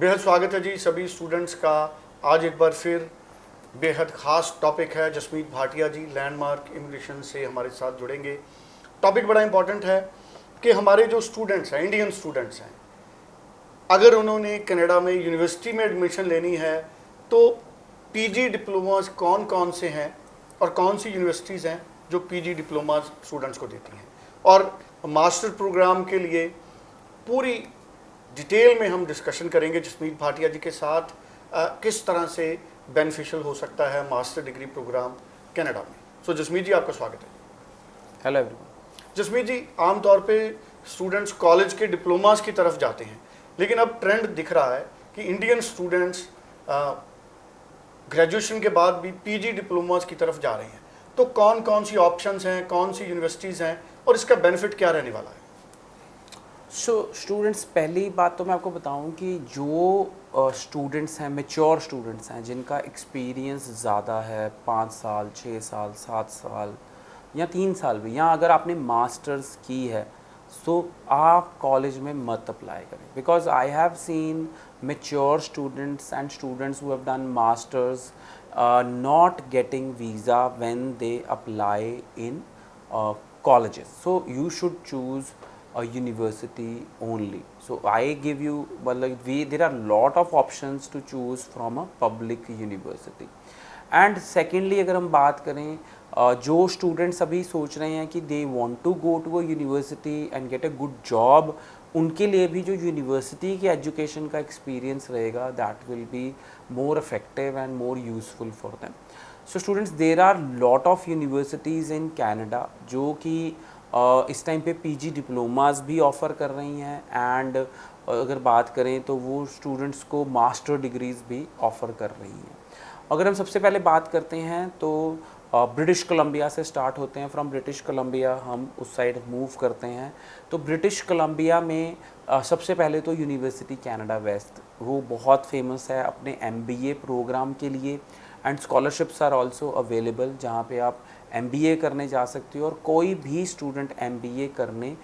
बेहद स्वागत है जी सभी स्टूडेंट्स का। आज एक बार फिर बेहद ख़ास टॉपिक है। जसमीत भाटिया जी लैंडमार्क इमिग्रेशन से हमारे साथ जुड़ेंगे। टॉपिक बड़ा इंपॉर्टेंट है कि हमारे जो स्टूडेंट्स हैं, इंडियन स्टूडेंट्स हैं, अगर उन्होंने कनाडा में यूनिवर्सिटी में एडमिशन लेनी है तो पीजी डिप्लोमास कौन कौन से हैं और कौन सी यूनिवर्सिटीज़ हैं जो पीजी डिप्लोमास स्टूडेंट्स को देती हैं, और मास्टर प्रोग्राम के लिए पूरी डिटेल में हम डिस्कशन करेंगे जसमीत भाटिया जी के साथ। किस तरह से बेनिफिशियल हो सकता है मास्टर डिग्री प्रोग्राम कनाडा में। सो जसमीत जी, आपका स्वागत है। Hello everyone. जसमीत जी, आमतौर पे स्टूडेंट्स कॉलेज के डिप्लोमास की तरफ जाते हैं, लेकिन अब ट्रेंड दिख रहा है कि इंडियन स्टूडेंट्स ग्रेजुएशन के बाद भी पीजी डिप्लोमास की तरफ जा रहे हैं। तो कौन कौन सी ऑप्शंस हैं, कौन सी यूनिवर्सिटीज़ हैं और इसका बेनिफिट क्या रहने वाला है? स्टूडेंट्स, पहली बात तो मैं आपको बताऊं कि जो स्टूडेंट्स हैं, मेच्योर स्टूडेंट्स हैं, जिनका एक्सपीरियंस ज़्यादा है, 5 साल, 6 साल, 7 साल या 3 साल भी, या अगर आपने मास्टर्स की है तो आप कॉलेज में मत अप्लाई करें। Because I have seen mature students and students who have done masters not getting visa when they apply in colleges. So you should choose a university only. So I give you, well, like there are lot of options to choose from a public university. And secondly अगर हम बात करें, जो students अभी सोच रहे हैं कि they want to go to a university and get a good job, उनके लिए भी जो यूनिवर्सिटी के एजुकेशन का एक्सपीरियंस रहेगा that will be more effective and more useful for them. So students, there are lot of universities in Canada जो कि इस टाइम पे पीजी डिप्लोमास भी ऑफ़र कर रही हैं, एंड अगर बात करें तो वो स्टूडेंट्स को मास्टर डिग्रीज़ भी ऑफ़र कर रही हैं। अगर हम सबसे पहले बात करते हैं तो ब्रिटिश कोलंबिया से स्टार्ट होते हैं। फ्रॉम ब्रिटिश कोलंबिया हम उस साइड मूव करते हैं। तो ब्रिटिश कोलंबिया में सबसे पहले तो यूनिवर्सिटी कनाडा वेस्ट, वो बहुत फेमस है अपने एमबीए प्रोग्राम के लिए, and scholarships are also available जहाँ पे आप एमबीए करने जा सकते हो, और कोई भी स्टूडेंट एमबीए करने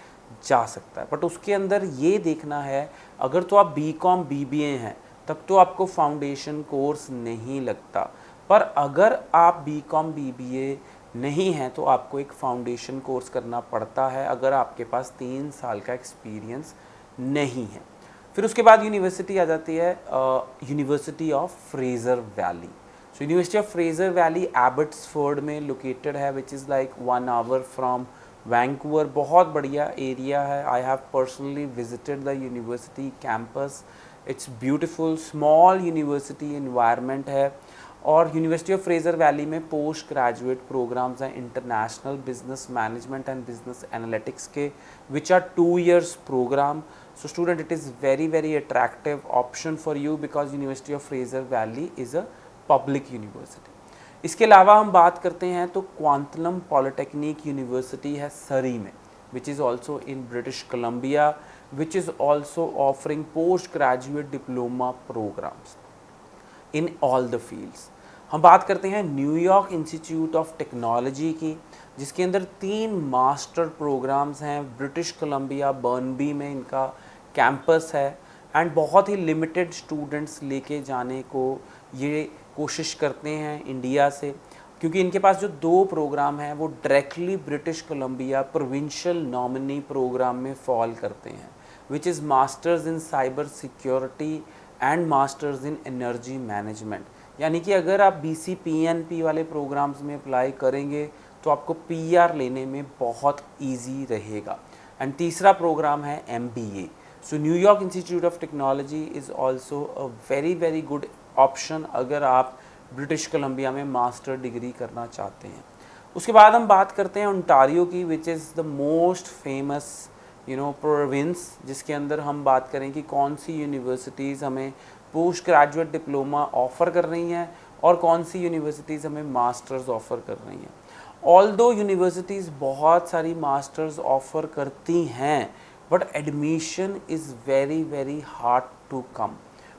जा सकता है। बट उसके अंदर ये देखना है, अगर तो आप बीकॉम बीबीए हैं तब तो आपको फाउंडेशन कोर्स नहीं लगता, पर अगर आप बीकॉम बीबीए नहीं हैं तो आपको एक फाउंडेशन कोर्स करना पड़ता है अगर आपके पास 3 साल का एक्सपीरियंस नहीं है। फिर उसके बाद यूनिवर्सिटी आ जाती है, university of Fraser Valley. So university of Fraser Valley Abbotsford में लोकेटेड है, which is like 1 hour from Vancouver. बहुत बढ़िया एरिया है। I have personally visited the university campus. It's beautiful small university environment है। और यूनिवर्सिटी ऑफ फ्रेजर वैली में post graduate programs हैं international business management and business analytics के, which are 2 years program. So student, it is very very attractive option for you because university of Fraser valley is a public university. इसके अलावा हम बात करते हैं तो quantum polytechnic university है सरी में, which is also in British Columbia, which is also offering postgraduate diploma programs in all the fields. हम बात करते हैं न्यूयॉर्क इंस्टीट्यूट ऑफ टेक्नोलॉजी की, जिसके अंदर 3 मास्टर प्रोग्राम्स हैं। ब्रिटिश कोलंबिया बर्नबी में इनका कैंपस है, एंड बहुत ही लिमिटेड स्टूडेंट्स लेके जाने को ये कोशिश करते हैं इंडिया से, क्योंकि इनके पास जो 2 प्रोग्राम हैं वो directly British Columbia provincial nominee program में फॉल करते हैं, which is masters in cyber security and masters in energy management. यानी कि अगर आप BCPNP वाले प्रोग्राम्स में अप्लाई करेंगे तो आपको PR लेने में बहुत ईजी रहेगा। एंड तीसरा प्रोग्राम है MBA। So New York institute of technology is also a very very good option अगर आप ब्रिटिश कोलंबिया में मास्टर डिग्री करना चाहते हैं। उसके बाद हम बात करते हैं ओंटारियो की, which is the most famous province, जिसके अंदर हम बात करें कि कौन सी यूनिवर्सिटीज़ हमें पोस्ट ग्रेजुएट डिप्लोमा ऑफ़र कर रही हैं और कौन सी यूनिवर्सिटीज़ हमें मास्टर्स ऑफ़र कर रही हैं। ऑल्दो यूनिवर्सिटीज़ बहुत सारी मास्टर्स ऑफ़र करती हैं, but admission is very very hard to come.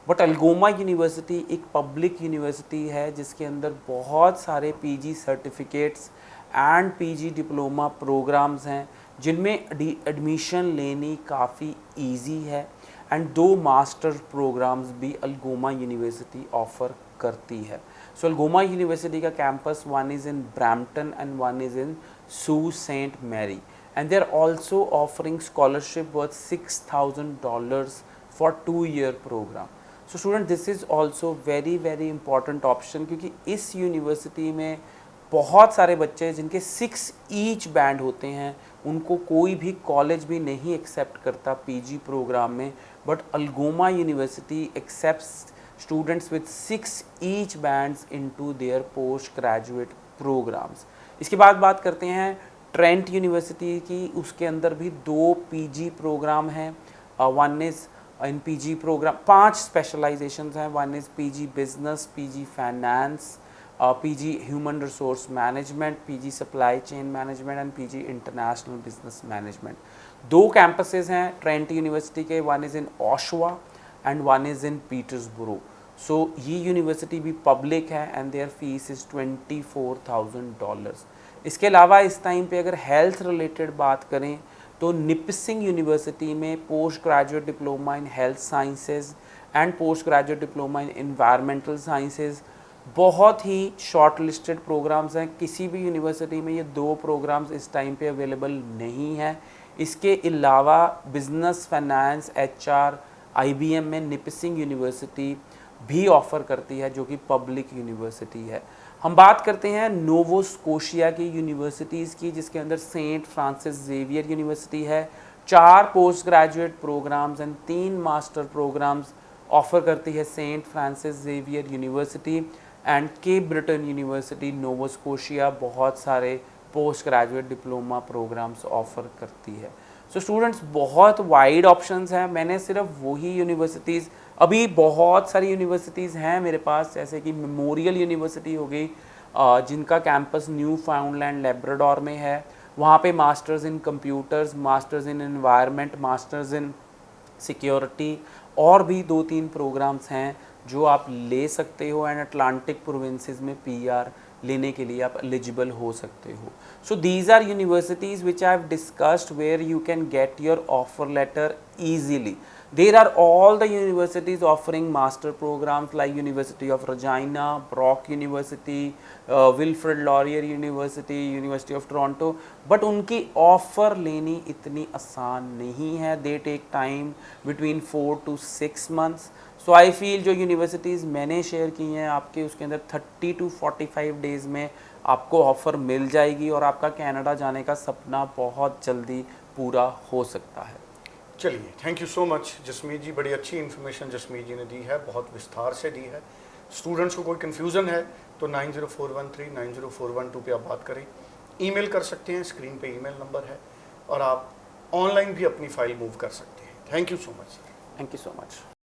But Algoma university एक पब्लिक यूनिवर्सिटी है जिसके अंदर बहुत सारे PG certificates and PG diploma programs हैं जिनमें एडमिशन लेनी काफ़ी इजी है। एंड 2 मास्टर प्रोग्राम्स भी अल्गोमा यूनिवर्सिटी ऑफर करती है। सो अल्गोमा यूनिवर्सिटी का campus, one is in Brampton and one is in सू Saint Marie, and they're also offering scholarship worth $6,000 for 2-year program. So student, this is also very important option, क्योंकि इस university में बहुत सारे बच्चे जिनके 6 each band होते हैं, उनको कोई भी कॉलेज भी नहीं एक्सेप्ट करता पीजी प्रोग्राम में, but Algoma university accepts students with 6 each bands into their post graduate programs. इसके बाद बात करते हैं ट्रेंट यूनिवर्सिटी की। उसके अंदर भी 2 पीजी प्रोग्राम हैं। One is in PG program 5 specialisations हैं। One is PG business, PG finance, PG human resource management, PG supply chain management and PG international business management. 2 campuses हैं ट्रेंट यूनिवर्सिटी के, one is in Oshawa and one is in Peterborough. So ये university भी public है and there fees is $24,000। इसके अलावा इस time पे अगर हेल्थ रिलेटेड बात करें तो निपसिंग यूनिवर्सिटी में post graduate diploma in health sciences and post graduate diploma in environmental sciences बहुत ही शॉर्ट लिस्टेड प्रोग्राम्स हैं। किसी भी यूनिवर्सिटी में ये 2 प्रोग्राम्स इस टाइम पे अवेलेबल नहीं हैं। इसके अलावा बिजनेस, फाइनेंस, HR, IBM में निपसिंग यूनिवर्सिटी भी ऑफ़र करती है, जो कि पब्लिक यूनिवर्सिटी है। हम बात करते हैं नोवो स्कोशिया की यूनिवर्सिटीज़ की, जिसके अंदर सेंट फ्रांसिस जेवियर यूनिवर्सिटी है। 4 post graduate programs and 3 master programs offer करती है Saint Francis Xavier university. And Cape Breton university Nova Scotia बहुत सारे post graduate diploma programs offer करती है। सो स्टूडेंट्स, बहुत वाइड ऑप्शंस हैं। मैंने सिर्फ वही यूनिवर्सिटीज़, अभी बहुत सारी यूनिवर्सिटीज़ हैं मेरे पास, जैसे कि मेमोरियल यूनिवर्सिटी हो गई, जिनका कैंपस न्यू फाउंडलैंड लेब्राडोर में है। वहाँ पे masters in computers, masters in environment, masters in security और भी 2-3 प्रोग्राम्स हैं जो आप ले सकते हो। एंड अटलांटिक प्रोविंसेस में PR लेने के लिए आप एलिजिबल हो सकते हो। So these are universities which I have discussed where you can get your offer letter easily. There are all the universities offering master programs like University of Regina, Brock University, Wilfrid Laurier University, University of Toronto, but उनकी offer लेनी इतनी आसान नहीं है। They take time between 4 to 6 months. So I feel जो universities मैंने share की हैं आपके, उसके अंदर 30 to 45 डेज़ में आपको ऑफ़र मिल जाएगी और आपका कनाडा जाने का सपना बहुत जल्दी पूरा हो सकता है। चलिए, thank you so much Jasmeet ji, बड़ी अच्छी इन्फॉर्मेशन जसमीत जी ने दी है, बहुत विस्तार से दी है। स्टूडेंट्स को कोई कन्फ्यूज़न है तो 904139 90412 पे आप बात करें, ईमेल कर सकते हैं, स्क्रीन पे ईमेल नंबर है, और आप ऑनलाइन भी अपनी फ़ाइल मूव कर सकते हैं। Thank you so much. Thank you so much.